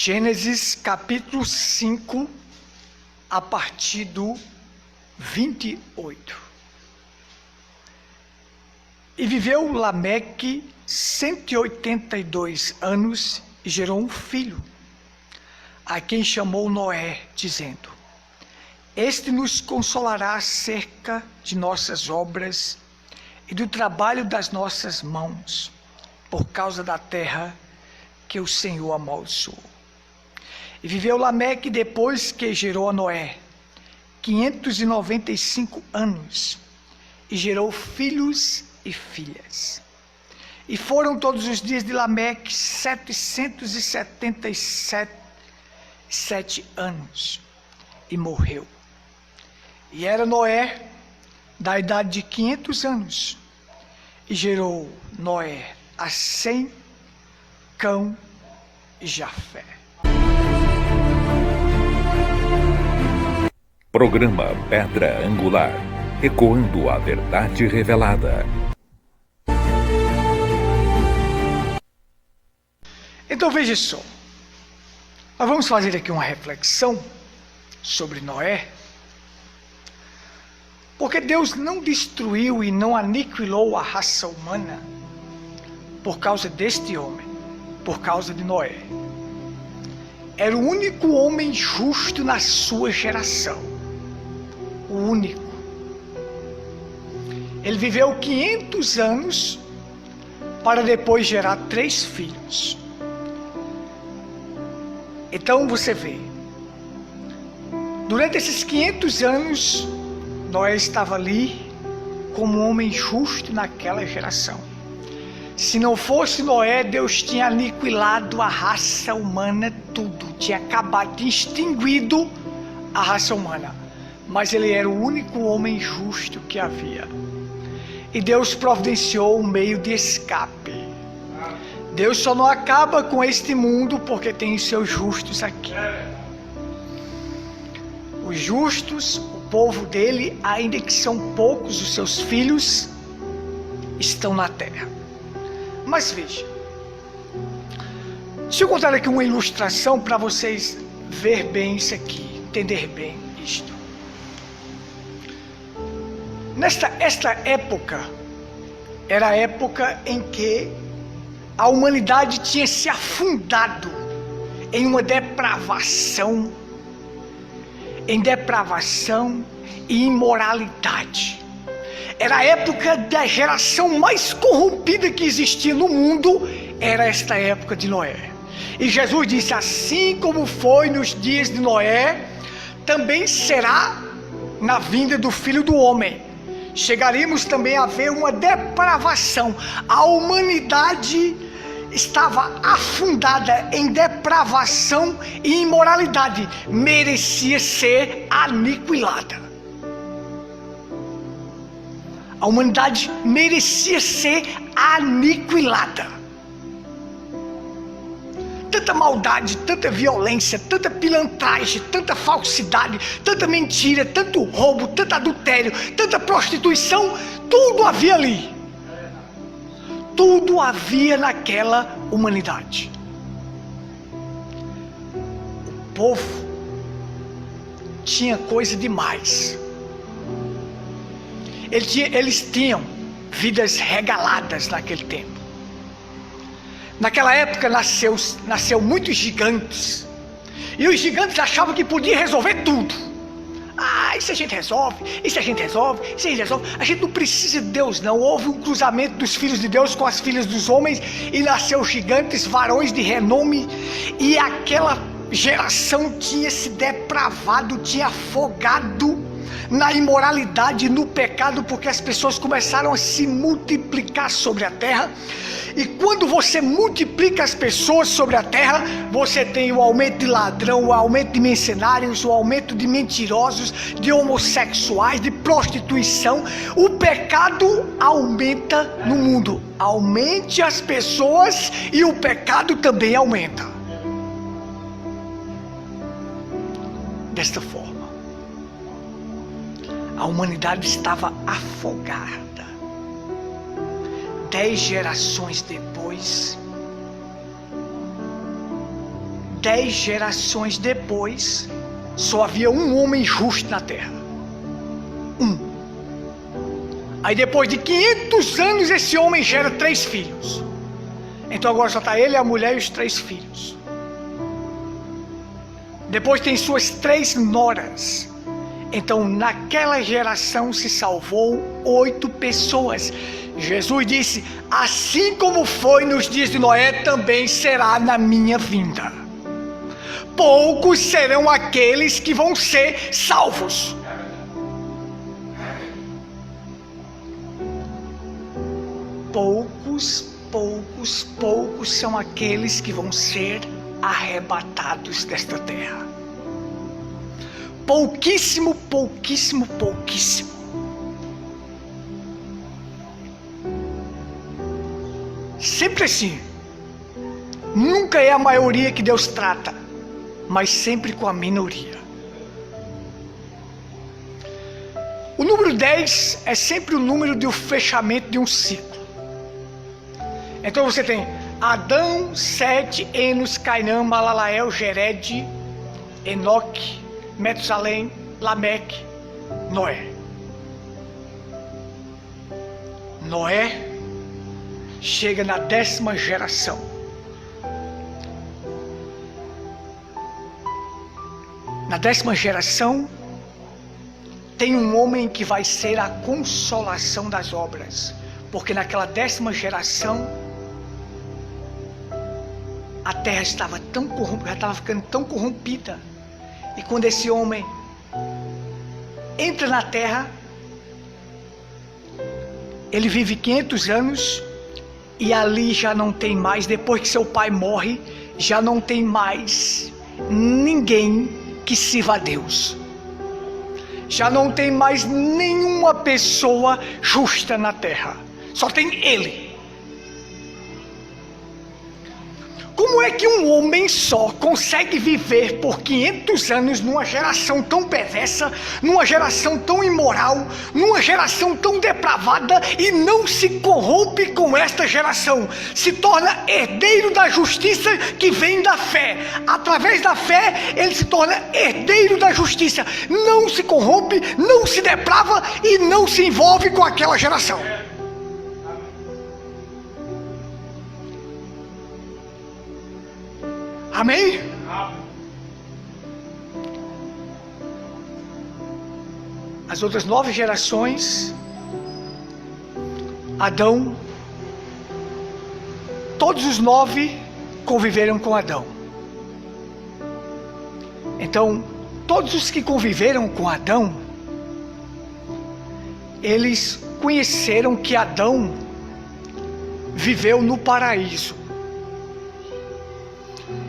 Gênesis capítulo 5, a partir do 28. E viveu Lameque 182 anos e gerou um filho, a quem chamou Noé, dizendo: Este nos consolará acerca de nossas obras e do trabalho das nossas mãos, por causa da terra que o Senhor amaldiçoou. E viveu Lameque depois que gerou a Noé 595 anos, e gerou filhos e filhas. E foram todos os dias de Lameque 777 anos, e morreu. E era Noé da idade de 500 anos, e gerou Noé a Sem, Cão e Jafé. Programa Pedra Angular, ecoando a verdade revelada. Então veja só, nós vamos fazer aqui uma reflexão sobre Noé, porque Deus não destruiu e não aniquilou a raça humana por causa deste homem, por causa de Noé. Era o único homem justo na sua geração. O único. Ele viveu 500 anos para depois gerar 3 filhos. Então você vê, durante esses 500 anos, Noé estava ali como um homem justo naquela geração. Se não fosse Noé, Deus tinha aniquilado a raça humana, tudo, tinha acabado, tinha extinguido a raça humana. Mas ele era o único homem justo que havia. E Deus providenciou um meio de escape. Deus só não acaba com este mundo porque tem os seus justos aqui. Os justos, o povo dele, ainda que são poucos os seus filhos, estão na terra. Mas veja, deixa eu contar aqui uma ilustração para vocês ver bem isso aqui, entender bem isto. Esta época era a época em que a humanidade tinha se afundado em uma depravação, e imoralidade. Era a época da geração mais corrompida que existia no mundo, era esta época de Noé. E Jesus disse: assim como foi nos dias de Noé, também será na vinda do Filho do Homem. Chegaríamos também a ver uma depravação. A humanidade estava afundada em depravação e imoralidade, merecia ser aniquilada. A humanidade merecia ser aniquilada. Tanta maldade, tanta violência, tanta pilantragem, tanta falsidade, tanta mentira, tanto roubo, tanto adultério, tanta prostituição, tudo havia ali. Tudo havia naquela humanidade. O povo tinha coisa demais. Eles tinham vidas regaladas naquele tempo. Naquela época nasceu muitos gigantes. E os gigantes achavam que podiam resolver tudo. Isso a gente resolve, isso a gente resolve, isso a gente resolve. A gente não precisa de Deus, não. Houve um cruzamento dos filhos de Deus com as filhas dos homens, e nasceu gigantes, varões de renome. E aquela geração tinha se depravado, tinha afogado na imoralidade, no pecado, porque as pessoas começaram a se multiplicar sobre a terra. E quando você multiplica as pessoas sobre a terra, você tem o aumento de ladrão, o aumento de mercenários, o aumento de mentirosos, de homossexuais, de prostituição. O pecado aumenta no mundo. Aumente as pessoas e o pecado também aumenta. Desta forma, a humanidade estava afogada. 10 gerações depois, 10 gerações depois, só havia um homem justo na terra. Aí depois de 500 anos esse homem gera 3 filhos. Então agora só está ele, a mulher e os 3 filhos. Depois tem suas 3 noras. Então naquela geração se salvou 8 pessoas. Jesus disse: assim como foi nos dias de Noé, também será na minha vinda. Poucos serão aqueles que vão ser salvos. Poucos são aqueles que vão ser arrebatados desta terra. Pouquíssimo. Sempre assim. Nunca é a maioria que Deus trata, mas sempre com a minoria. O número 10 é sempre o número do fechamento de um ciclo. Então você tem Adão, Sete, Enos, Cainã, Malalael, Jered, Enoque, Metusalém, Lameque, Noé. Noé chega na 10ª geração. Na 10ª geração tem um homem que vai ser a consolação das obras, porque naquela 10ª geração a terra estava tão corrompida, já estava ficando tão corrompida. E quando esse homem entra na terra, ele vive 500 anos e ali já não tem mais, depois que seu pai morre, já não tem mais ninguém que sirva a Deus. Já não tem mais nenhuma pessoa justa na terra. Só tem ele. Como é que um homem só consegue viver por 500 anos numa geração tão perversa, numa geração tão imoral, numa geração tão depravada e não se corrompe com esta geração? Se torna herdeiro da justiça que vem da fé. Através da fé, ele se torna herdeiro da justiça. Não se corrompe, não se deprava e não se envolve com aquela geração. Amém? As outras 9 gerações, Adão, todos os 9 conviveram com Adão. Então, todos os que conviveram com Adão, eles conheceram que Adão viveu no paraíso.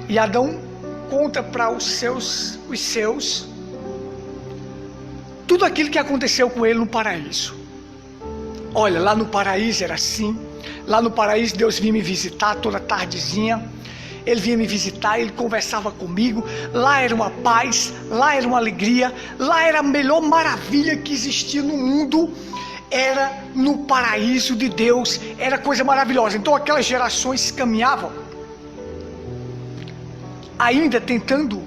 E Adão conta para os seus tudo aquilo que aconteceu com ele no paraíso. Olha, lá no paraíso era assim. Lá no paraíso Deus vinha me visitar toda tardezinha. Ele vinha me visitar, ele conversava comigo. Lá era uma paz, lá era uma alegria, lá era a melhor maravilha que existia no mundo. Era no paraíso de Deus, era coisa maravilhosa. Então aquelas gerações caminhavam ainda tentando,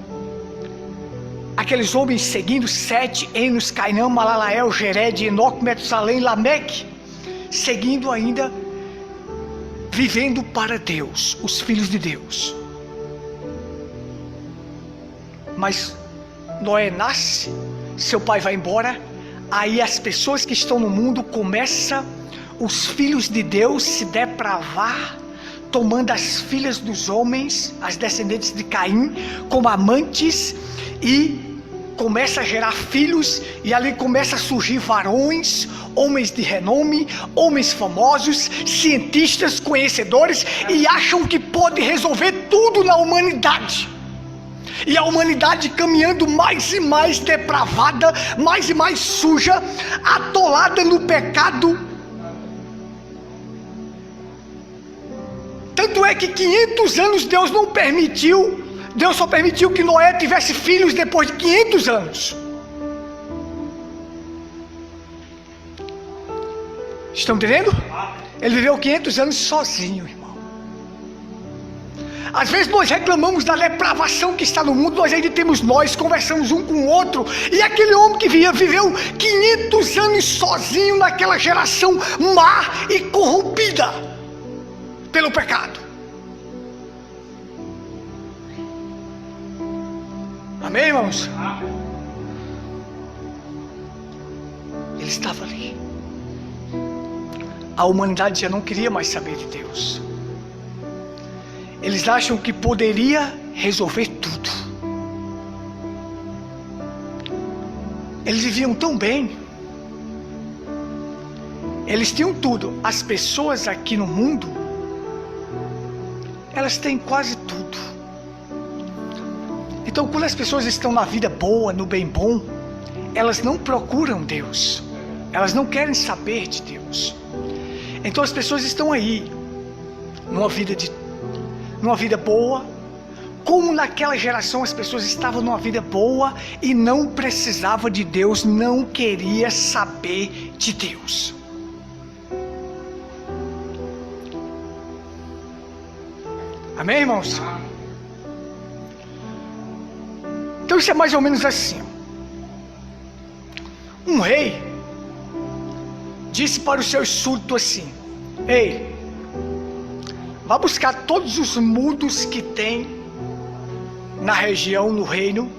aqueles homens seguindo Sete, Enos, Cainã, Malalael, Jered, Enoque, Metusalém, Lameque, seguindo ainda, vivendo para Deus, os filhos de Deus. Mas Noé nasce, seu pai vai embora, aí as pessoas que estão no mundo começam, os filhos de Deus, se depravar, tomando as filhas dos homens, as descendentes de Caim, como amantes, e começa a gerar filhos, e ali começa a surgir varões, homens de renome, homens famosos, cientistas, conhecedores, e acham que pode resolver tudo na humanidade. E a humanidade caminhando mais e mais depravada, mais e mais suja, atolada no pecado. Tanto é que 500 anos Deus não permitiu, Deus só permitiu que Noé tivesse filhos depois de 500 anos. Estão entendendo? Ele viveu 500 anos sozinho, irmão. Às vezes nós reclamamos da depravação que está no mundo, nós ainda temos nós, conversamos um com o outro, e aquele homem que viveu 500 anos sozinho naquela geração má e corrompida pelo pecado. Amém, irmãos? Ele estava ali. A humanidade já não queria mais saber de Deus. Eles acham que poderia resolver tudo. Eles viviam tão bem. Eles tinham tudo. As pessoas aqui no mundo, elas têm quase tudo. Então, quando as pessoas estão na vida boa, no bem bom, elas não procuram Deus. Elas não querem saber de Deus. Então as pessoas estão aí, numa vida boa, como naquela geração as pessoas estavam numa vida boa e não precisavam de Deus, não queria saber de Deus. Amém, irmãos? Então isso é mais ou menos assim. Um rei disse para os seus súditos assim: ei, vá buscar todos os mudos que tem na região, no reino,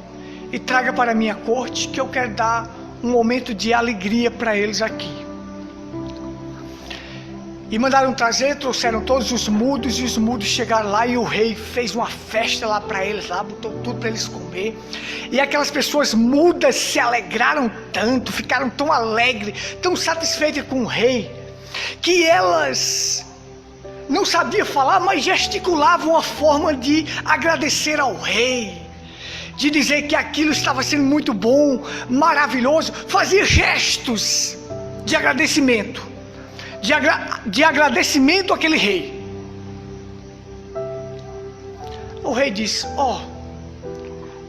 e traga para a minha corte, que eu quero dar um momento de alegria para eles aqui. E mandaram trazer, trouxeram todos os mudos, e os mudos chegaram lá, e o rei fez uma festa lá para eles, lá, botou tudo para eles comer. E aquelas pessoas mudas se alegraram tanto, ficaram tão alegres, tão satisfeitas com o rei, que elas não sabiam falar, mas gesticulavam uma forma de agradecer ao rei, de dizer que aquilo estava sendo muito bom, maravilhoso, fazia gestos de agradecimento. De agradecimento àquele rei. O rei disse: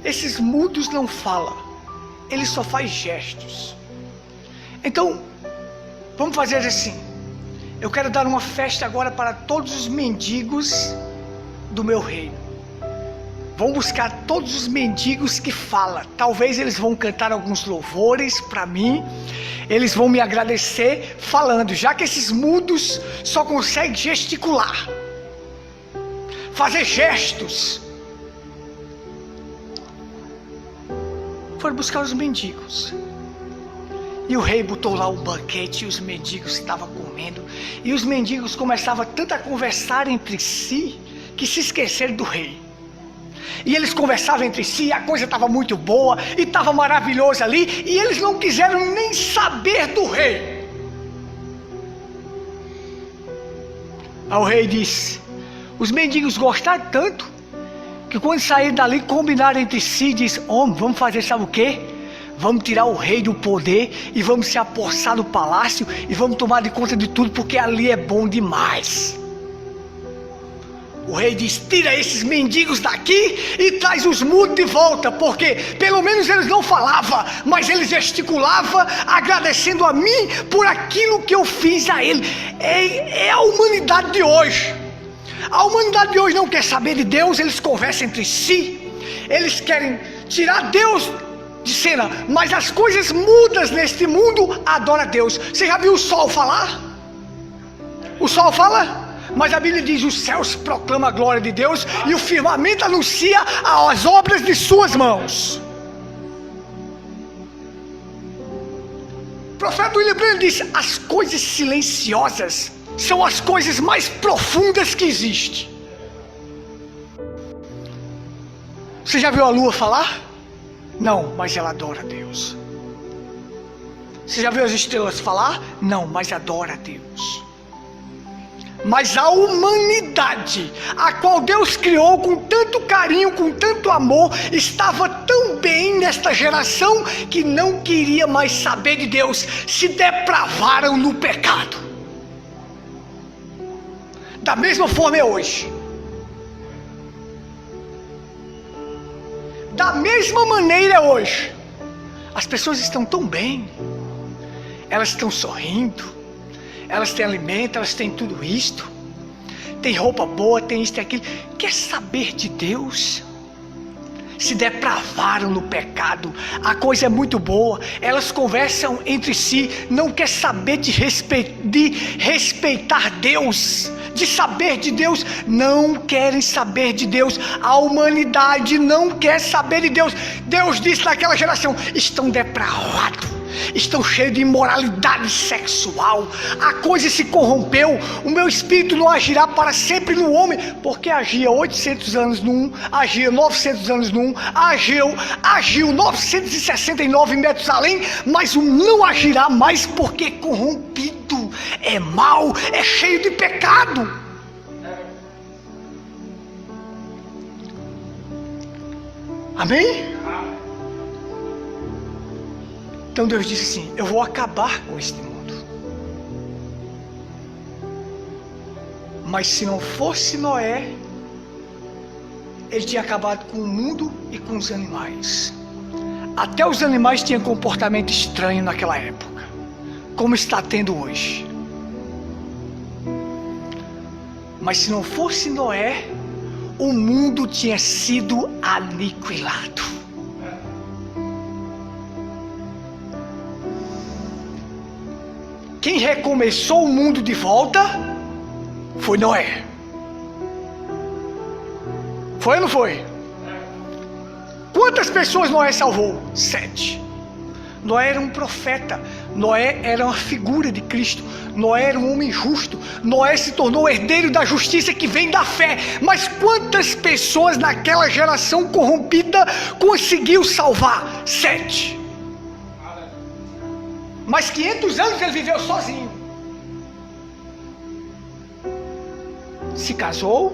esses mudos não falam, ele só faz gestos. Então, vamos fazer assim. Eu quero dar uma festa agora para todos os mendigos do meu reino. Vão buscar todos os mendigos que falam. Talvez eles vão cantar alguns louvores para mim. Eles vão me agradecer falando, já que esses mudos só conseguem gesticular, fazer gestos. Foram buscar os mendigos. E o rei botou lá um banquete, e os mendigos estavam comendo. E os mendigos começavam tanto a conversar entre si, que se esqueceram do rei. E eles conversavam entre si, a coisa estava muito boa, e estava maravilhoso ali, e eles não quiseram nem saber do rei. Aí o rei disse: os mendigos gostaram tanto, que quando saíram dali, combinaram entre si, disse: vamos fazer sabe o quê? Vamos tirar o rei do poder, e vamos se apossar do palácio, e vamos tomar de conta de tudo, porque ali é bom demais. O rei diz: tira esses mendigos daqui e traz os mudos de volta, porque pelo menos eles não falavam, mas eles gesticulavam, agradecendo a mim por aquilo que eu fiz a ele. É a humanidade de hoje. A humanidade de hoje não quer saber de Deus, eles conversam entre si, eles querem tirar Deus de cena, mas as coisas mudas neste mundo adoram a Deus. Você já viu o sol falar? O sol fala? Mas a Bíblia diz: os céus proclamam a glória de Deus, e o firmamento anuncia as obras de suas mãos. O profeta William Branham disse: as coisas silenciosas são as coisas mais profundas que existem. Você já viu a lua falar? Não, mas ela adora a Deus. Você já viu as estrelas falar? Não, mas adora a Deus. Mas a humanidade, a qual Deus criou com tanto carinho, com tanto amor, estava tão bem nesta geração que não queria mais saber de Deus, se depravaram no pecado. Da mesma forma é hoje. Da mesma maneira é hoje. As pessoas estão tão bem, elas estão sorrindo, elas têm alimento, elas têm tudo isto, tem roupa boa, tem isso, tem aquilo. Quer saber de Deus? Se depravaram no pecado, a coisa é muito boa, elas conversam entre si, não quer saber de respeitar Deus, de saber de Deus, não querem saber de Deus, a humanidade não quer saber de Deus. Deus disse naquela geração: estão depravados, estão cheios de imoralidade sexual, a coisa se corrompeu, o meu espírito não agirá para sempre no homem, porque agia 800 anos num, agia 900 anos num, agiu 969 metros além, mas o não agirá mais, porque é corrompido, é mau, é cheio de pecado. Amém? Então Deus disse assim: eu vou acabar com este mundo. Mas se não fosse Noé, ele tinha acabado com o mundo e com os animais. Até os animais tinham comportamento estranho naquela época, como está tendo hoje. Mas se não fosse Noé, o mundo tinha sido aniquilado. Quem recomeçou o mundo de volta foi Noé. Foi ou não foi? Quantas pessoas Noé salvou? 7. Noé era um profeta, Noé era uma figura de Cristo, Noé era um homem justo, Noé se tornou herdeiro da justiça que vem da fé. Mas quantas pessoas naquela geração corrompida conseguiu salvar? 7. Mas 500 anos ele viveu sozinho. Se casou,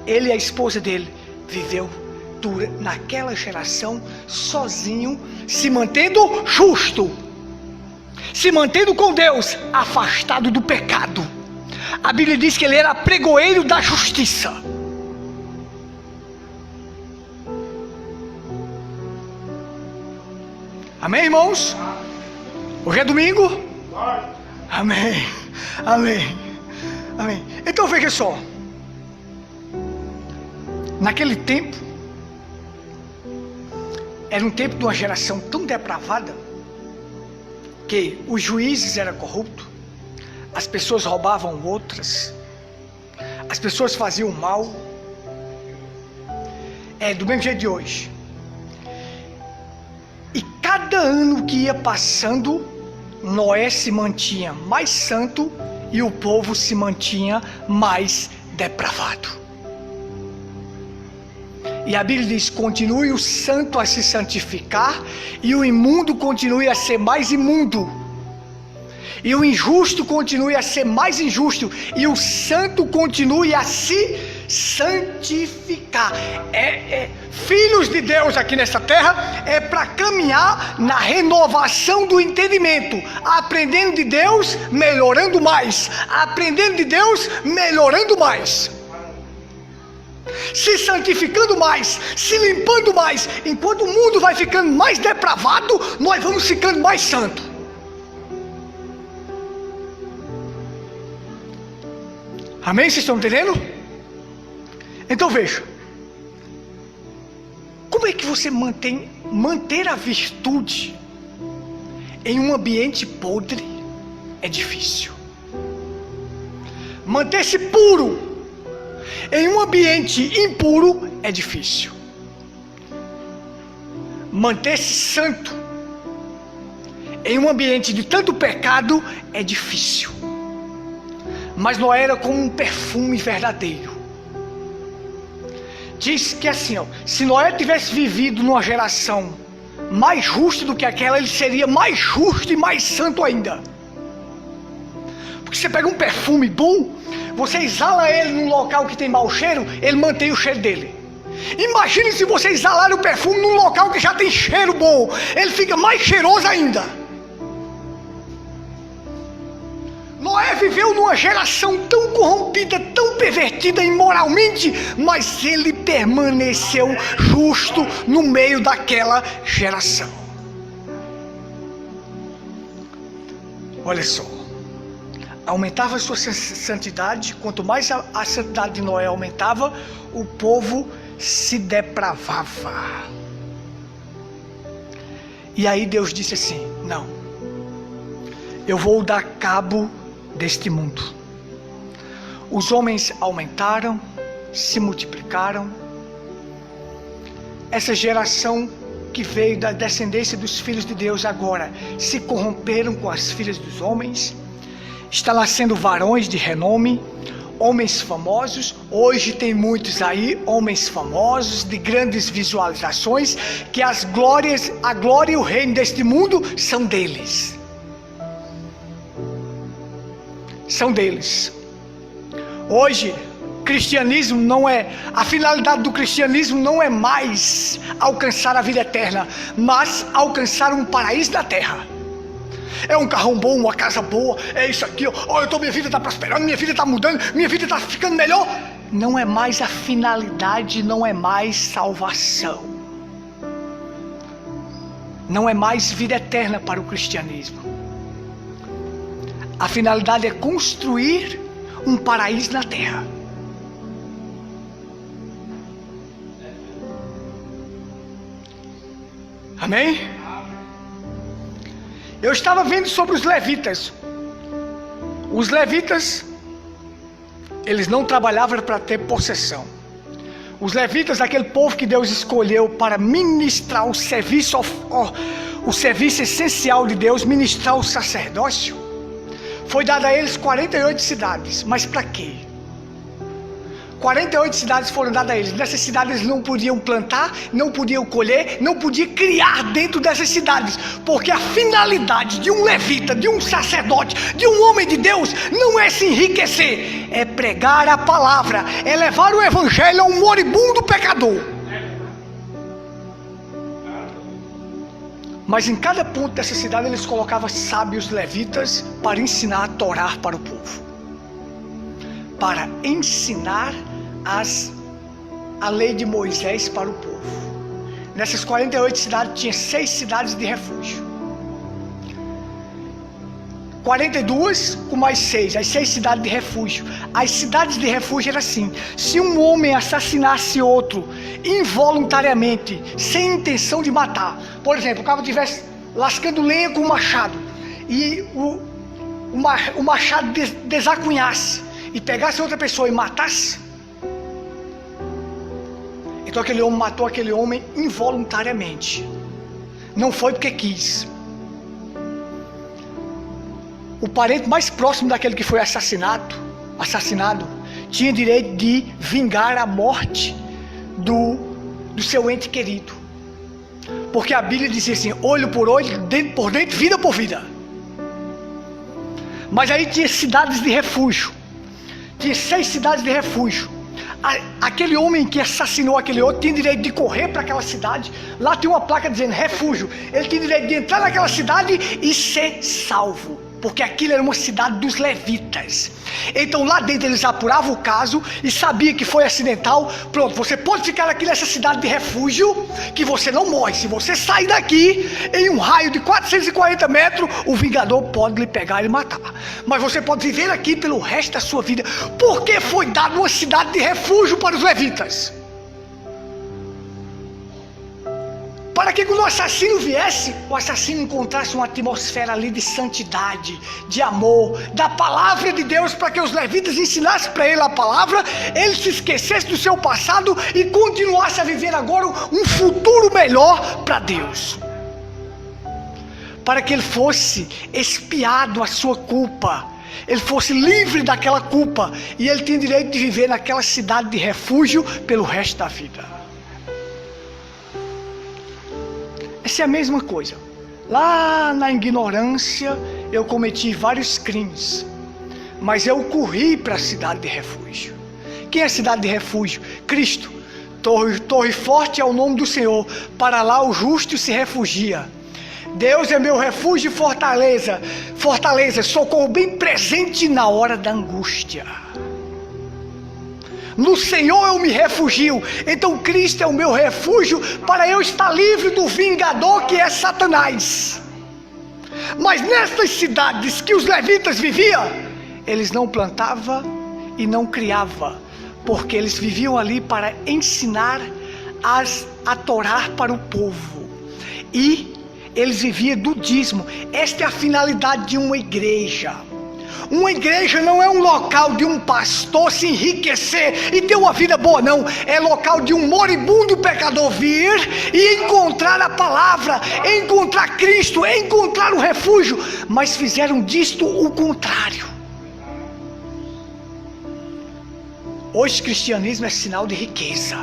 ele e a esposa dele viveu naquela geração sozinho, se mantendo justo, se mantendo com Deus, afastado do pecado. A Bíblia diz que ele era pregoeiro da justiça. Amém, irmãos? Hoje é domingo? Amém, amém, amém. Então veja só, naquele tempo, era um tempo de uma geração tão depravada, que os juízes eram corruptos, as pessoas roubavam outras, as pessoas faziam mal. É do mesmo jeito de hoje. E cada ano que ia passando, Noé se mantinha mais santo e o povo se mantinha mais depravado. E a Bíblia diz: continue o santo a se santificar, e o imundo continue a ser mais imundo, e o injusto continue a ser mais injusto, e o santo continue a se santificar. Filhos de Deus aqui nessa terra é para caminhar na renovação do entendimento, aprendendo de Deus, melhorando mais, aprendendo de Deus, melhorando mais, se santificando mais, se limpando mais. Enquanto o mundo vai ficando mais depravado, nós vamos ficando mais santo. Amém? Vocês estão entendendo? Então veja, como é que você manter a virtude em um ambiente podre? É difícil. Manter-se puro em um ambiente impuro é difícil. Manter-se santo em um ambiente de tanto pecado é difícil. Mas Noé era como um perfume verdadeiro. Diz que assim, se Noé tivesse vivido numa geração mais justa do que aquela, ele seria mais justo e mais santo ainda. Porque você pega um perfume bom, você exala ele num local que tem mau cheiro, ele mantém o cheiro dele. Imagine se você exalar o perfume num local que já tem cheiro bom, ele fica mais cheiroso ainda. Noé viveu numa geração tão corrompida, tão pervertida imoralmente, mas ele permaneceu justo no meio daquela geração. Olha só, aumentava a sua santidade, quanto mais a santidade de Noé aumentava, o povo se depravava. E aí Deus disse assim: não, eu vou dar cabo deste mundo. Os homens aumentaram, se multiplicaram. Essa geração que veio da descendência dos filhos de Deus agora se corromperam com as filhas dos homens. Está nascendo varões de renome, homens famosos. Hoje tem muitos aí, homens famosos, de grandes visualizações, que a glória e o reino deste mundo são deles. São deles. Hoje, cristianismo não é, a finalidade do cristianismo não é mais alcançar a vida eterna, mas alcançar um paraíso na terra. É um carrão bom, uma casa boa, é isso aqui, minha vida está prosperando, minha vida está mudando, minha vida está ficando melhor. Não é mais a finalidade, não é mais salvação. Não é mais vida eterna para o cristianismo. A finalidade é construir um paraíso na terra. Amém? Eu estava vendo sobre os levitas. Os levitas, eles não trabalhavam para ter possessão. Os levitas, aquele povo que Deus escolheu para ministrar o serviço essencial de Deus, ministrar o sacerdócio, foi dado a eles 48 cidades. Mas para quê? 48 cidades foram dadas a eles. Nessas cidades eles não podiam plantar, não podiam colher, não podiam criar dentro dessas cidades, porque a finalidade de um levita, de um sacerdote, de um homem de Deus, não é se enriquecer, é pregar a palavra, é levar o evangelho a um moribundo pecador. Mas em cada ponto dessa cidade eles colocavam sábios levitas para ensinar a Torá para o povo, para ensinar a lei de Moisés para o povo. Nessas 48 cidades tinha 6 cidades de refúgio. 42 com mais 6, as 6 cidades de refúgio. As cidades de refúgio eram assim: se um homem assassinasse outro involuntariamente, sem intenção de matar, por exemplo, o cara estivesse lascando lenha com um machado e o machado desacunhasse e pegasse outra pessoa e matasse, então aquele homem matou aquele homem involuntariamente, não foi porque quis. O parente mais próximo daquele que foi assassinado tinha direito de vingar a morte do seu ente querido, porque a Bíblia dizia assim: olho por olho, dente por dente, vida por vida. Mas aí tinha cidades de refúgio. Tinha 6 cidades de refúgio. Aquele homem que assassinou aquele outro tinha direito de correr para aquela cidade. Lá tinha uma placa dizendo refúgio. Ele tinha direito de entrar naquela cidade e ser salvo, porque aquilo era uma cidade dos levitas. Então lá dentro eles apuravam o caso e sabia que foi acidental. Pronto, você pode ficar aqui nessa cidade de refúgio, que você não morre. Se você sair daqui em um raio de 440 metros, o vingador pode lhe pegar e matar. Mas você pode viver aqui pelo resto da sua vida. Porque foi dada uma cidade de refúgio para os levitas, para que quando o assassino viesse, o assassino encontrasse uma atmosfera ali de santidade, de amor, da palavra de Deus, para que os levitas ensinassem para ele a palavra, ele se esquecesse do seu passado e continuasse a viver agora um futuro melhor para Deus, para que ele fosse expiado a sua culpa, ele fosse livre daquela culpa, e ele tinha direito de viver naquela cidade de refúgio pelo resto da vida. Essa é a mesma coisa. Lá na ignorância eu cometi vários crimes, mas eu corri para a cidade de refúgio. Quem é a cidade de refúgio? Cristo. Torre forte é o nome do Senhor, para lá o justo se refugia. Deus é meu refúgio e fortaleza, socorro bem presente na hora da angústia. No Senhor eu me refugio. Então Cristo é o meu refúgio para eu estar livre do vingador que é Satanás. Mas nessas cidades que os levitas viviam, eles não plantavam e não criavam, porque eles viviam ali para ensinar a Torá para o povo. E eles viviam do dízimo. Esta é a finalidade de uma igreja. Uma igreja não é um local de um pastor se enriquecer e ter uma vida boa, não. É local de um moribundo pecador vir e encontrar a palavra, encontrar Cristo, encontrar o refúgio. Mas fizeram disto o contrário. Hoje o cristianismo é sinal de riqueza.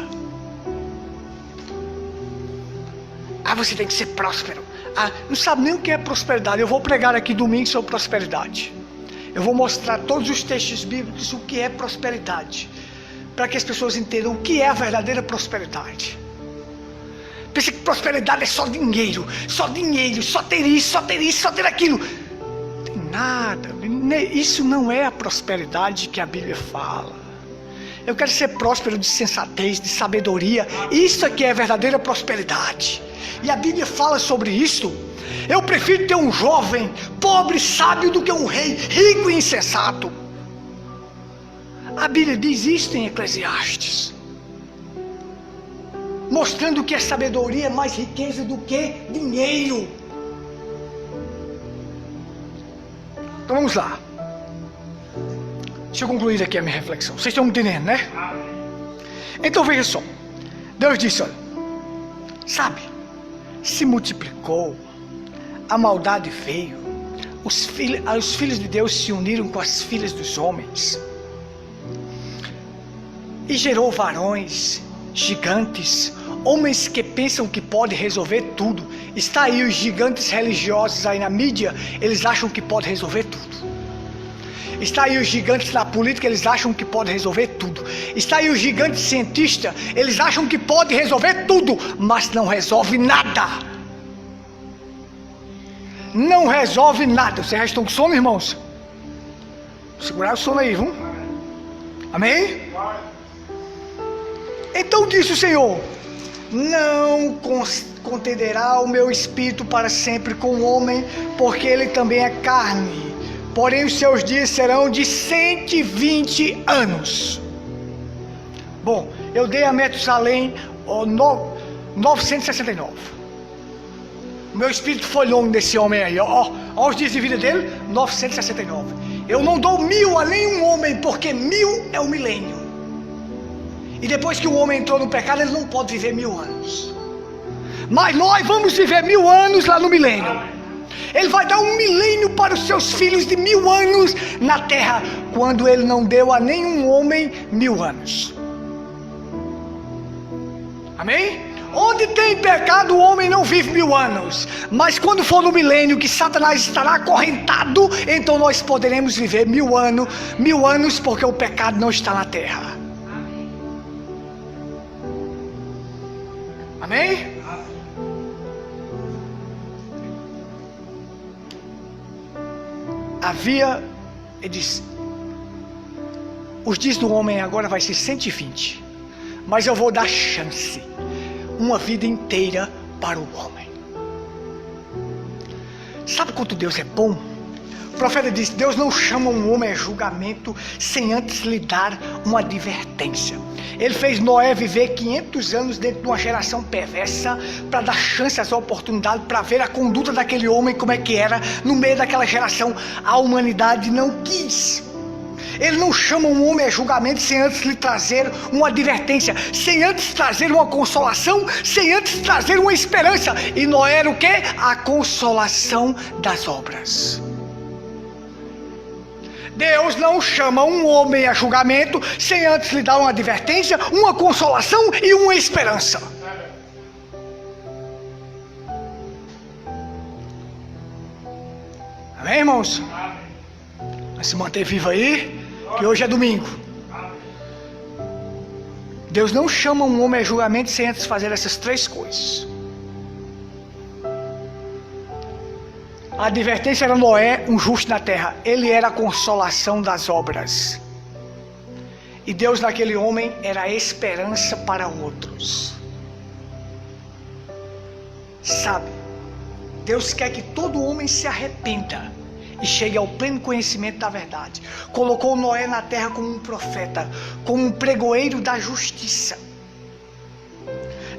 Você tem que ser próspero. Não sabe nem o que é prosperidade. Eu vou pregar aqui domingo sobre prosperidade. Eu vou mostrar todos os textos bíblicos o que é prosperidade, para que as pessoas entendam o que é a verdadeira prosperidade. Pensa que prosperidade é só dinheiro, só ter isso, só ter aquilo. Não tem nada. Isso não é a prosperidade que a Bíblia fala. Eu quero ser próspero de sensatez, de sabedoria. Isso aqui é a verdadeira prosperidade. E a Bíblia fala sobre isso. Eu prefiro ter um jovem pobre e sábio do que um rei rico e insensato. A Bíblia diz isso em Eclesiastes, mostrando que a sabedoria é mais riqueza do que dinheiro. Então vamos lá. Deixa eu concluir aqui a minha reflexão. Vocês estão me entendendo, né? Então veja só. Deus disse, olha, sabe, se multiplicou, a maldade veio, os filhos de Deus se uniram com as filhas dos homens, e gerou varões, gigantes, homens que pensam que podem resolver tudo. Está aí os gigantes religiosos aí na mídia, eles acham que podem resolver tudo. Está aí os gigantes na política, eles acham que podem resolver tudo. Está aí os gigantes cientistas, eles acham que podem resolver tudo, mas não resolve nada. Não resolve nada. Vocês já estão com sono, irmãos? Segurar o sono aí, viu? Amém? Então disse o Senhor: não contenderá o meu espírito para sempre com o homem, porque ele também é carne. Porém os seus dias serão de 120 anos. Bom, eu dei a Metusalém 969. O meu espírito foi longo desse homem aí. Ó, os dias de vida dele, 969. Eu não dou 1000 a nenhum homem, porque 1000 é o milênio. E depois que o homem entrou no pecado, ele não pode viver 1000 anos. Mas nós vamos viver 1000 anos lá no milênio. Ele vai dar um milênio para os seus filhos de 1000 anos na terra, quando ele não deu a nenhum homem 1000 anos. Amém? Onde tem pecado, o homem não vive 1000 anos. Mas quando for no milênio, que Satanás estará acorrentado, então nós poderemos viver 1000 anos, porque o pecado não está na terra. Amém? Ele diz, os dias do homem agora vai ser 120, mas eu vou dar chance, uma vida inteira para o homem. Sabe quanto Deus é bom? O profeta diz, Deus não chama um homem a julgamento sem antes lhe dar uma advertência. Ele fez Noé viver 500 anos dentro de uma geração perversa, para dar chances, oportunidade, para ver a conduta daquele homem, como é que era no meio daquela geração. A humanidade não quis. Ele não chama um homem a julgamento sem antes lhe trazer uma advertência, sem antes trazer uma consolação, sem antes trazer uma esperança. E Noé era o quê? A consolação das obras. Deus não chama um homem a julgamento sem antes lhe dar uma advertência, uma consolação e uma esperança. Amém, irmãos? Vai se manter vivo aí, que hoje é domingo. Deus não chama um homem a julgamento sem antes fazer essas 3 coisas. A advertência era Noé, um justo na terra. Ele era a consolação das obras. E Deus naquele homem era a esperança para outros. Sabe, Deus quer que todo homem se arrependa e chegue ao pleno conhecimento da verdade. Colocou Noé na terra como um profeta, como um pregoeiro da justiça,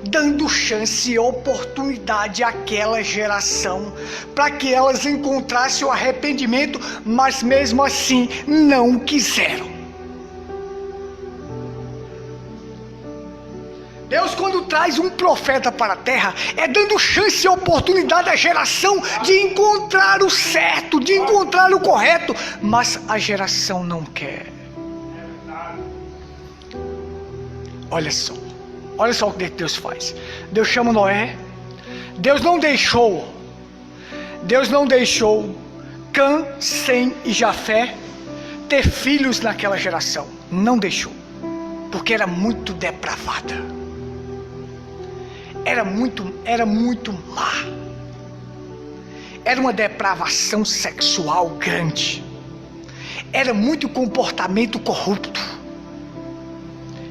dando chance e oportunidade àquela geração para que elas encontrassem o arrependimento, mas mesmo assim não quiseram. Deus, quando traz um profeta para a terra, é dando chance e oportunidade à geração de encontrar o certo, de encontrar o correto, mas a geração não quer. Olha só o que Deus faz. Deus chama Noé. Deus não deixou Cã, Sem e Jafé ter filhos naquela geração. Não deixou, porque era muito depravada. Era muito má. Era uma depravação sexual grande. Era muito comportamento corrupto.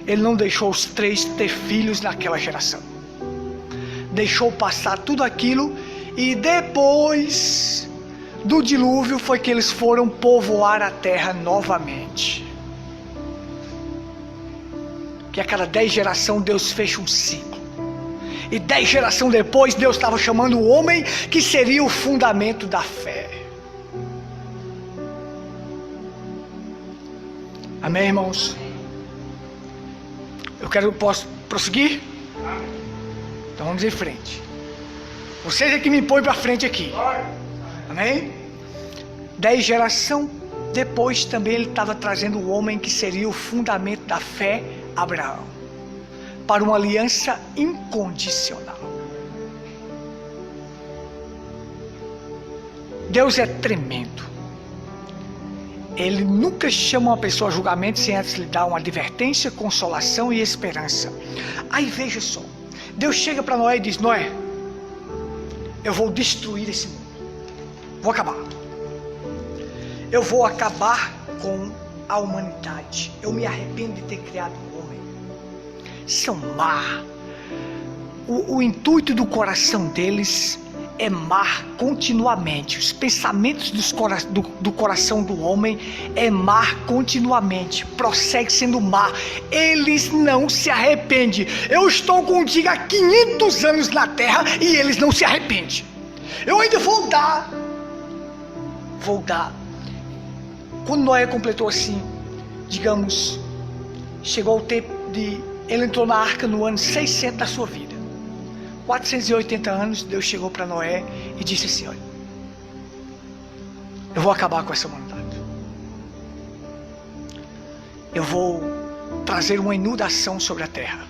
Ele não deixou os 3 ter filhos naquela geração. Deixou passar tudo aquilo, e depois do dilúvio foi que eles foram povoar a terra novamente. Que a cada 10 gerações Deus fecha um ciclo. E 10 gerações depois, Deus estava chamando o homem que seria o fundamento da fé. Amém, irmãos? Posso prosseguir? Então vamos em frente. Vocês é que me põem para frente aqui. Amém? 10 gerações depois também ele estava trazendo o homem que seria o fundamento da fé, Abraão, para uma aliança incondicional. Deus é tremendo. Ele nunca chama uma pessoa a julgamento sem antes lhe dar uma advertência, consolação e esperança. Aí veja só, Deus chega para Noé e diz: Noé, eu vou destruir esse mundo, vou acabar. Eu vou acabar com a humanidade. Eu me arrependo de ter criado um homem. São má. O intuito do coração deles é mar continuamente. Os pensamentos do coração do homem é mar continuamente. Prossegue sendo mar. Eles não se arrependem. Eu estou contigo há 500 anos na terra e eles não se arrependem. Eu ainda vou dar. Quando Noé completou assim, digamos, chegou o tempo de... Ele entrou na arca no ano 600 da sua vida. 480 anos, Deus chegou para Noé e disse assim: olha, eu vou acabar com essa humanidade. Eu vou trazer uma inundação sobre a terra.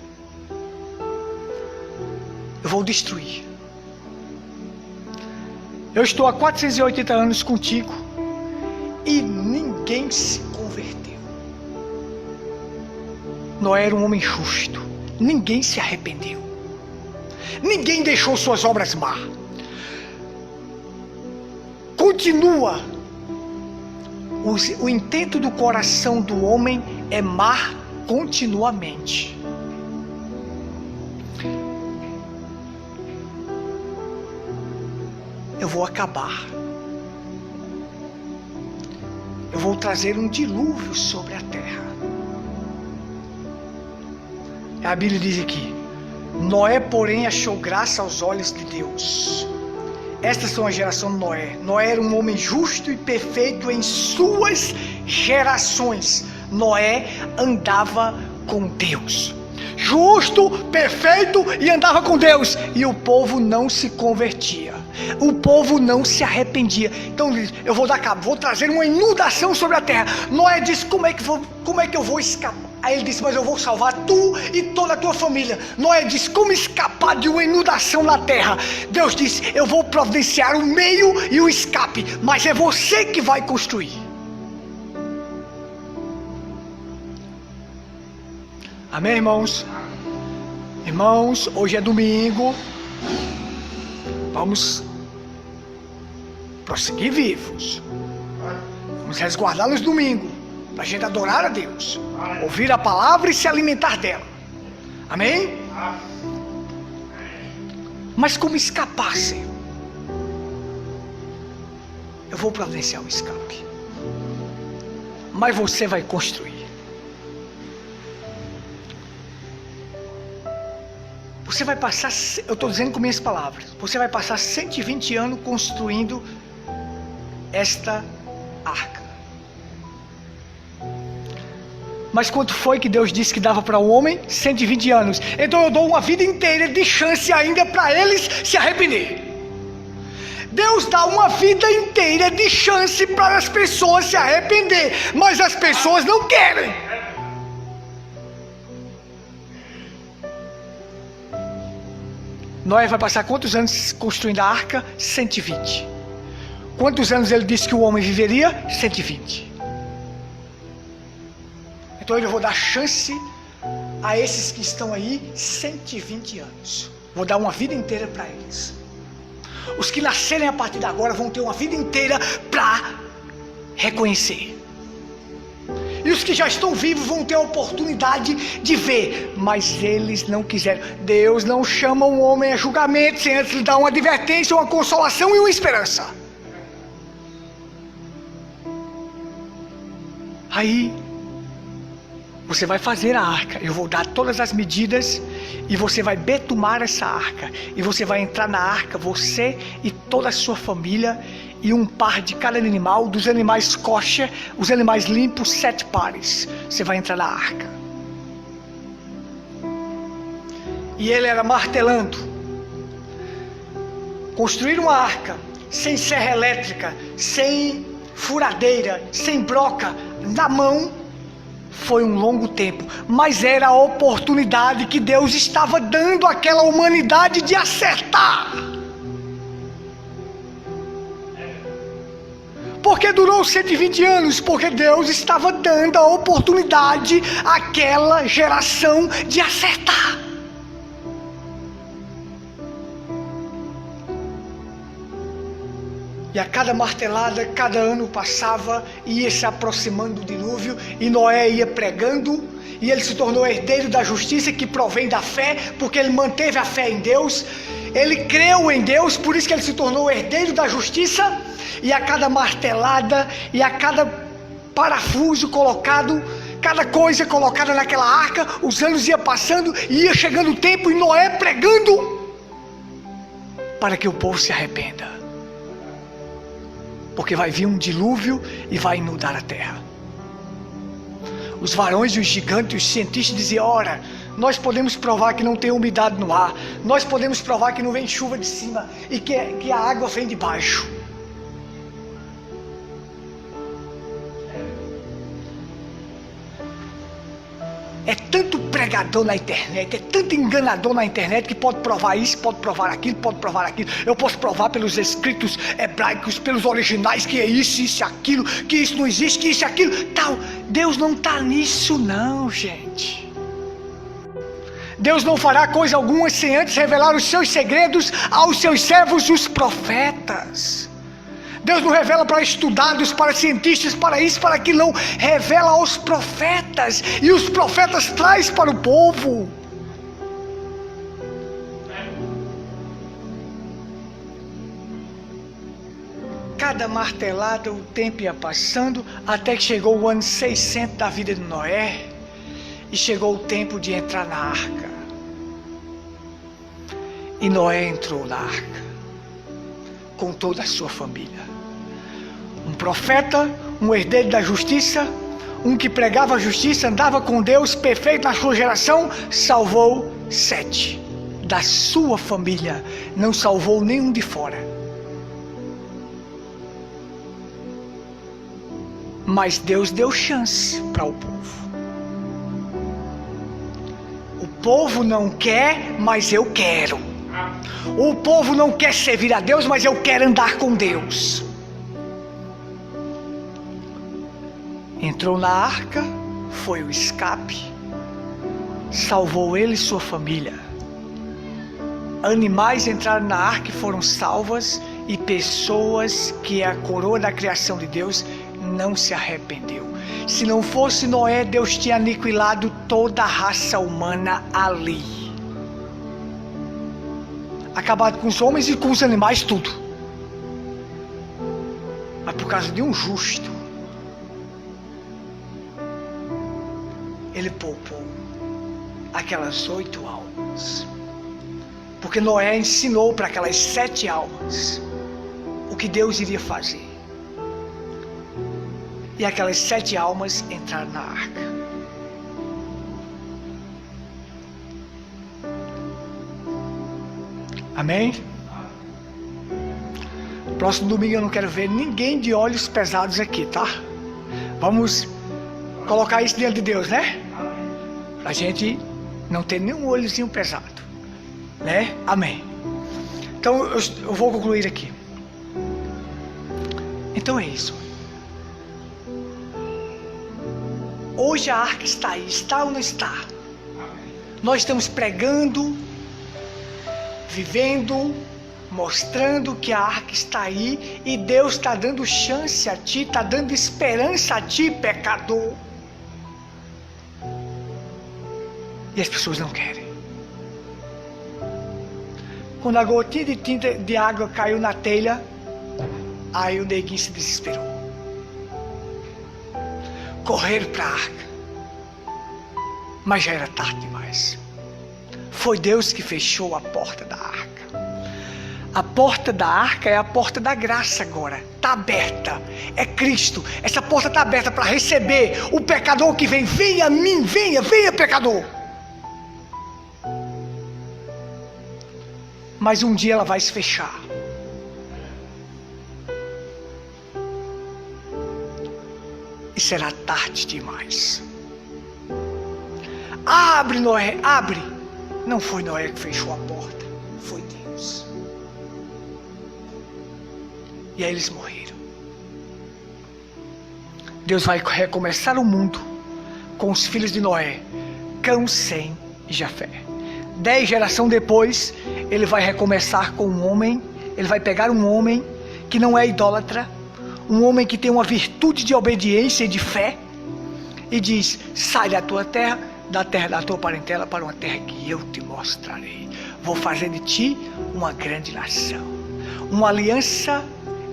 Eu vou destruir. Eu estou há 480 anos contigo e ninguém se converteu. Noé era um homem justo. Ninguém se arrependeu. Ninguém deixou suas obras má. Continua. O intento do coração do homem é má continuamente. Eu vou acabar. Eu vou trazer um dilúvio sobre a terra. A Bíblia diz aqui: Noé, porém, achou graça aos olhos de Deus. Estas são a geração de Noé. Noé era um homem justo e perfeito em suas gerações. Noé andava com Deus. Justo, perfeito e andava com Deus. E o povo não se convertia. O povo não se arrependia. Então eu vou dar cabo, vou trazer uma inundação sobre a terra. Noé disse: como é que eu vou escapar? Aí ele disse: mas eu vou salvar tu e toda a tua família. Noé disse: como escapar de uma inundação na terra? Deus disse: eu vou providenciar o meio e o escape, mas é você que vai construir. Amém, irmãos? Irmãos, hoje é domingo. Vamos prosseguir vivos. Vamos resguardar nos domingos, para a gente adorar a Deus, ouvir a palavra e se alimentar dela. Amém? Mas como escapar, Senhor? Eu vou providenciar um escape. Mas você vai construir. Você vai passar, eu estou dizendo com minhas palavras, você vai passar 120 anos construindo esta arca. Mas quanto foi que Deus disse que dava para o homem? 120 anos. Então eu dou uma vida inteira de chance ainda para eles se arrepender. Deus dá uma vida inteira de chance para as pessoas se arrepender, mas as pessoas não querem. Noé vai passar quantos anos construindo a arca? 120. Quantos anos ele disse que o homem viveria? 120. Então eu vou dar chance a esses que estão aí 120 anos. Vou dar uma vida inteira para eles. Os que nascerem a partir de agora vão ter uma vida inteira para reconhecer. E os que já estão vivos vão ter a oportunidade de ver. Mas eles não quiseram. Deus não chama um homem a julgamento sem antes lhe dar uma advertência, uma consolação e uma esperança. Aí você vai fazer a arca. Eu vou dar todas as medidas e você vai betumar essa arca. E você vai entrar na arca, você e toda a sua família, e um par de cada animal, dos animais kosher, os animais limpos, 7 pares. Você vai entrar na arca. E ele era martelando. Construir uma arca sem serra elétrica, sem furadeira, sem broca, na mão, foi um longo tempo, mas era a oportunidade que Deus estava dando àquela humanidade de acertar. Porque durou 120 anos? Porque Deus estava dando a oportunidade àquela geração de acertar. E a cada martelada, cada ano passava, ia se aproximando do dilúvio, e Noé ia pregando, e ele se tornou herdeiro da justiça que provém da fé, porque ele manteve a fé em Deus, ele creu em Deus, por isso que ele se tornou herdeiro da justiça. E a cada martelada, e a cada parafuso colocado, cada coisa colocada naquela arca, os anos iam passando, e ia chegando o tempo, e Noé pregando, para que o povo se arrependa. Porque vai vir um dilúvio e vai inundar a terra. Os varões e os gigantes, os cientistas diziam: ora, nós podemos provar que não tem umidade no ar, nós podemos provar que não vem chuva de cima e que a água vem de baixo. É tanto pregador na internet, é tanto enganador na internet que pode provar isso, pode provar aquilo, pode provar aquilo. Eu posso provar pelos escritos hebraicos, pelos originais, que é isso, aquilo, que isso não existe, que isso, aquilo, tal. Deus não está nisso não, gente. Deus não fará coisa alguma sem antes revelar os seus segredos aos seus servos, os profetas. Deus não revela para estudados, para cientistas, para isso, para aquilo, não. Revela aos profetas, e os profetas traz para o povo. Cada martelada, o tempo ia passando, até que chegou o ano 600 da vida de Noé, e chegou o tempo de entrar na arca. E Noé entrou na arca, com toda a sua família. Um profeta, um herdeiro da justiça, um que pregava a justiça, andava com Deus, perfeito na sua geração, salvou 7 da sua família, não salvou nenhum de fora. Mas Deus deu chance para o povo. O povo não quer, mas eu quero. O povo não quer servir a Deus, mas eu quero andar com Deus. Entrou na arca, foi o escape, salvou ele e sua família. Animais entraram na arca e foram salvas, e pessoas que é a coroa da criação de Deus não se arrependeu. Se não fosse Noé, Deus tinha aniquilado toda a raça humana ali. Acabado com os homens e com os animais, tudo. mas por causa de um justo, ele poupou aquelas 8 almas. Porque Noé ensinou para aquelas 7 almas o que Deus iria fazer. E aquelas 7 almas entraram na arca. Amém? Próximo domingo eu não quero ver ninguém de olhos pesados aqui, tá? Vamos colocar isso diante de Deus, né? Pra gente não ter nenhum olhozinho pesado, né? Amém. Então eu vou concluir aqui. Então é isso. Hoje a arca está aí, está ou não está? Nós estamos pregando, vivendo, mostrando que a arca está aí e Deus está dando chance a ti, está dando esperança a ti, pecador. E as pessoas não querem. Quando a gotinha de tinta de água caiu na telha, aí o neguinho se desesperou. Correram para a arca, mas já era tarde demais. Foi Deus que fechou a porta da arca. A porta da arca é a porta da graça agora. Está aberta. É Cristo. Essa porta está aberta para receber o pecador que vem. Venha a mim, venha, venha, pecador. Mas um dia ela vai se fechar. E será tarde demais. Abre, Noé, abre. Não foi Noé que fechou a porta, foi Deus. E aí eles morreram. Deus vai recomeçar o mundo com os filhos de Noé, Cão, Sem e Jafé. 10 gerações depois, ele vai recomeçar com um homem. Ele vai pegar um homem que não é idólatra, um homem que tem uma virtude de obediência e de fé, e diz: sai da tua terra, da terra da tua parentela, para uma terra que eu te mostrarei. Vou fazer de ti uma grande nação, uma aliança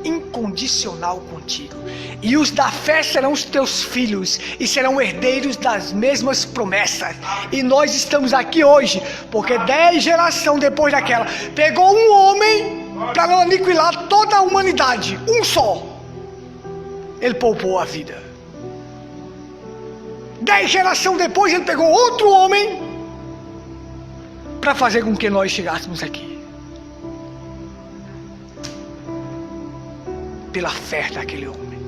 incondicional contigo, e os da fé serão os teus filhos e serão herdeiros das mesmas promessas. E nós estamos aqui hoje porque 10 gerações depois daquela, pegou um homem para não aniquilar toda a humanidade, um só. Ele poupou a vida. 10 gerações depois ele pegou outro homem para fazer com que nós chegássemos aqui. Pela fé daquele homem.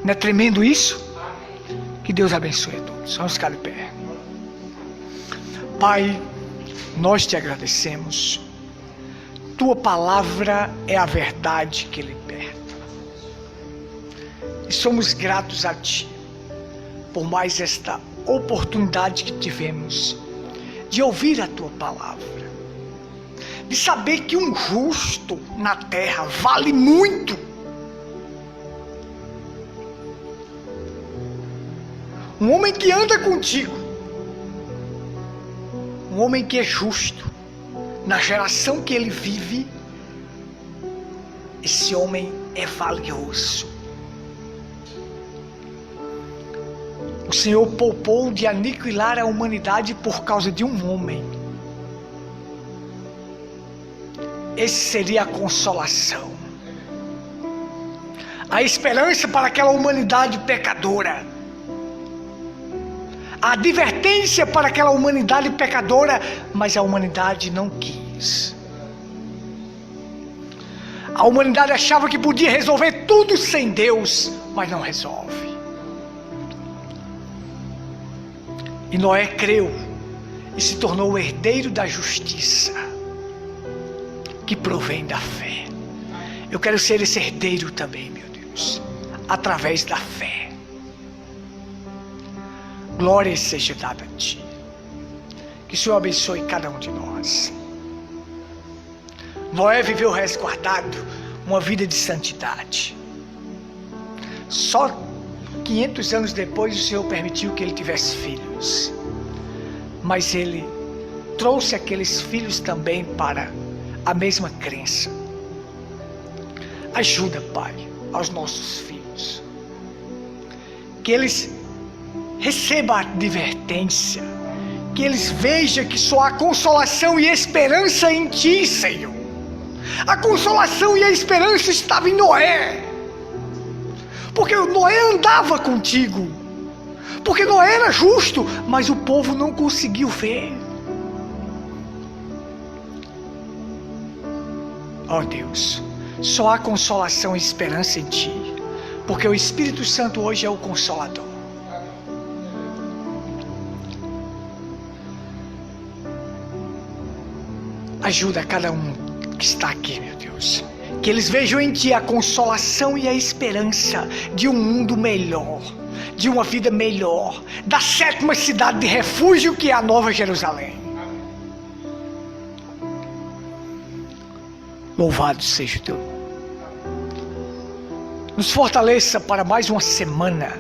Não é tremendo isso? Que Deus abençoe a todos. Vamos ficar de pé. Pai, nós te agradecemos. Tua palavra é a verdade que liberta. E somos gratos a ti por mais esta oportunidade que tivemos de ouvir a tua palavra, de saber que um justo na terra vale muito. Um homem que anda contigo, um homem que é justo, na geração que ele vive, esse homem é valioso. O Senhor poupou de aniquilar a humanidade por causa de um homem. Esse seria a consolação, a esperança para aquela humanidade pecadora, a advertência para aquela humanidade pecadora, mas a humanidade não quis. A humanidade achava que podia resolver tudo sem Deus, mas não resolve. E Noé creu e se tornou o herdeiro da justiça, que provém da fé. Eu quero ser esse herdeiro também, meu Deus, através da fé. Glória seja dada a ti. Que o Senhor abençoe cada um de nós. Noé viveu resguardado uma vida de santidade. Só 500 anos depois o Senhor permitiu que ele tivesse filhos. Mas ele trouxe aqueles filhos também para a mesma crença. Ajuda, Pai, aos nossos filhos. Que eles recebam a advertência. Que eles vejam que só há consolação e esperança em Ti, Senhor. A consolação e a esperança estavam em Noé. Porque Noé andava contigo. Porque Noé era justo, mas o povo não conseguiu ver. Ó Deus, só há consolação e esperança em Ti, porque o Espírito Santo hoje é o Consolador. Ajuda cada um que está aqui, meu Deus, que eles vejam em Ti a consolação e a esperança de um mundo melhor, de uma vida melhor, da 7ª cidade de refúgio que é a Nova Jerusalém. Louvado seja o Teu nome. Nos fortaleça para mais uma semana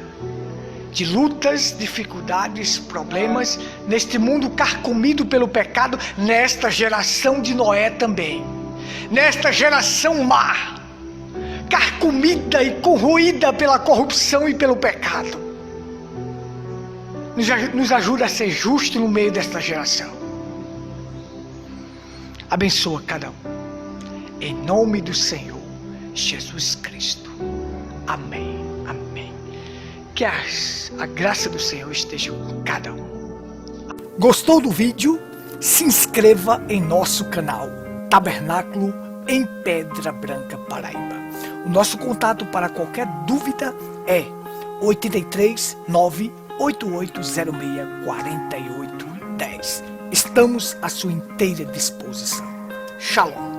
de lutas, dificuldades, problemas, neste mundo carcomido pelo pecado, nesta geração de Noé também. Nesta geração má, carcomida e corroída pela corrupção e pelo pecado. Nos ajuda a ser justo no meio desta geração. Abençoa cada um. Em nome do Senhor Jesus Cristo. Amém. Amém. Que a graça do Senhor esteja com cada um. Gostou do vídeo? Se inscreva em nosso canal Tabernáculo em Pedra Branca, Paraíba. O nosso contato para qualquer dúvida é 83 98806 4810. Estamos à sua inteira disposição. Shalom.